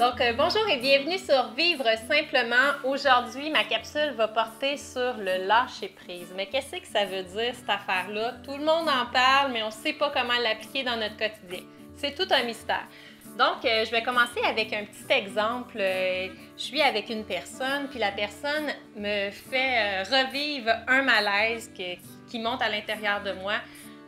Donc, bonjour et bienvenue sur Vivre Simplement. Aujourd'hui, ma capsule va porter sur le lâcher-prise. Mais qu'est-ce que ça veut dire, cette affaire-là? Tout le monde en parle, mais on ne sait pas comment l'appliquer dans notre quotidien. C'est tout un mystère. Donc, je vais commencer avec un petit exemple. Je suis avec une personne, puis la personne me fait revivre un malaise qui monte à l'intérieur de moi.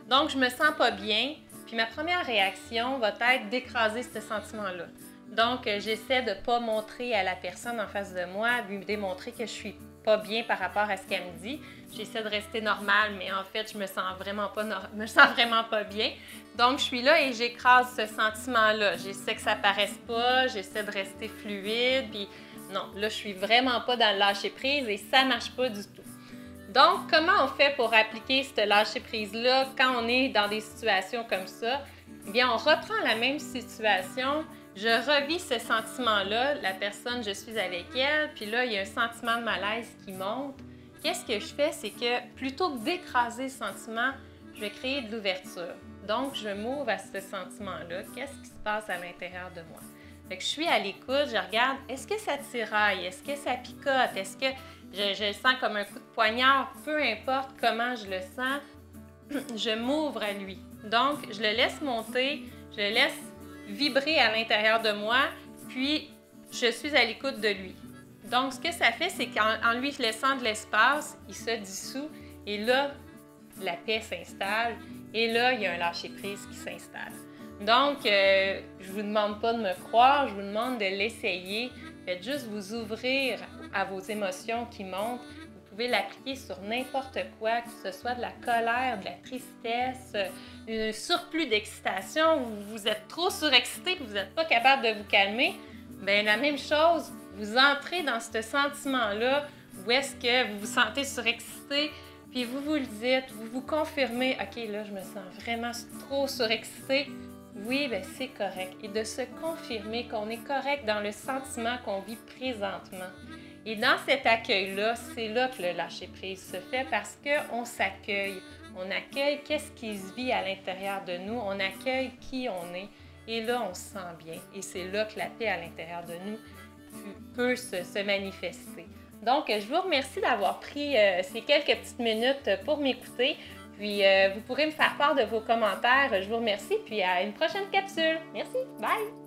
Donc, je me sens pas bien, puis ma première réaction va être d'écraser ce sentiment-là. Donc, j'essaie de ne pas montrer à la personne en face de moi, lui démontrer que je suis pas bien par rapport à ce qu'elle me dit. J'essaie de rester normale, mais en fait, je me sens vraiment pas bien. Donc, je suis là et j'écrase ce sentiment-là. J'essaie que ça paraisse pas, j'essaie de rester fluide, puis non, là, je suis vraiment pas dans le lâcher-prise et ça marche pas du tout. Donc, comment on fait pour appliquer ce lâcher-prise-là quand on est dans des situations comme ça? Eh bien, on reprend la même situation. Je revis ce sentiment-là, la personne, je suis avec elle, puis là, il y a un sentiment de malaise qui monte. Qu'est-ce que je fais? C'est que plutôt que d'écraser le sentiment, je vais créer de l'ouverture. Donc, je m'ouvre à ce sentiment-là. Qu'est-ce qui se passe à l'intérieur de moi? Fait que je suis à l'écoute, je regarde, est-ce que ça tiraille? Est-ce que ça picote? Est-ce que je le sens comme un coup de poignard? Peu importe comment je le sens, je m'ouvre à lui. Donc, je le laisse monter, je le laisse vibrer à l'intérieur de moi, puis je suis à l'écoute de lui. Donc, ce que ça fait, c'est qu'en lui laissant de l'espace, il se dissout et là, la paix s'installe et là, il y a un lâcher-prise qui s'installe. Donc, je ne vous demande pas de me croire, je vous demande de l'essayer. Faites juste vous ouvrir à vos émotions qui montent. Vous pouvez l'appliquer sur n'importe quoi, que ce soit de la colère, de la tristesse, un surplus d'excitation, vous êtes trop surexcité et vous n'êtes pas capable de vous calmer. Bien, la même chose, vous entrez dans ce sentiment-là où est-ce que vous vous sentez surexcité, puis vous vous le dites, vous vous confirmez, « OK, là, je me sens vraiment trop surexcité. » Oui, bien, c'est correct. Et de se confirmer qu'on est correct dans le sentiment qu'on vit présentement. Et dans cet accueil-là, c'est là que le lâcher-prise se fait parce qu'on s'accueille. On accueille qu'est-ce qui se vit à l'intérieur de nous, on accueille qui on est et là, on se sent bien. Et c'est là que la paix à l'intérieur de nous peut se manifester. Donc, je vous remercie d'avoir pris ces quelques petites minutes pour m'écouter. Puis, vous pourrez me faire part de vos commentaires. Je vous remercie. Puis, à une prochaine capsule. Merci. Bye!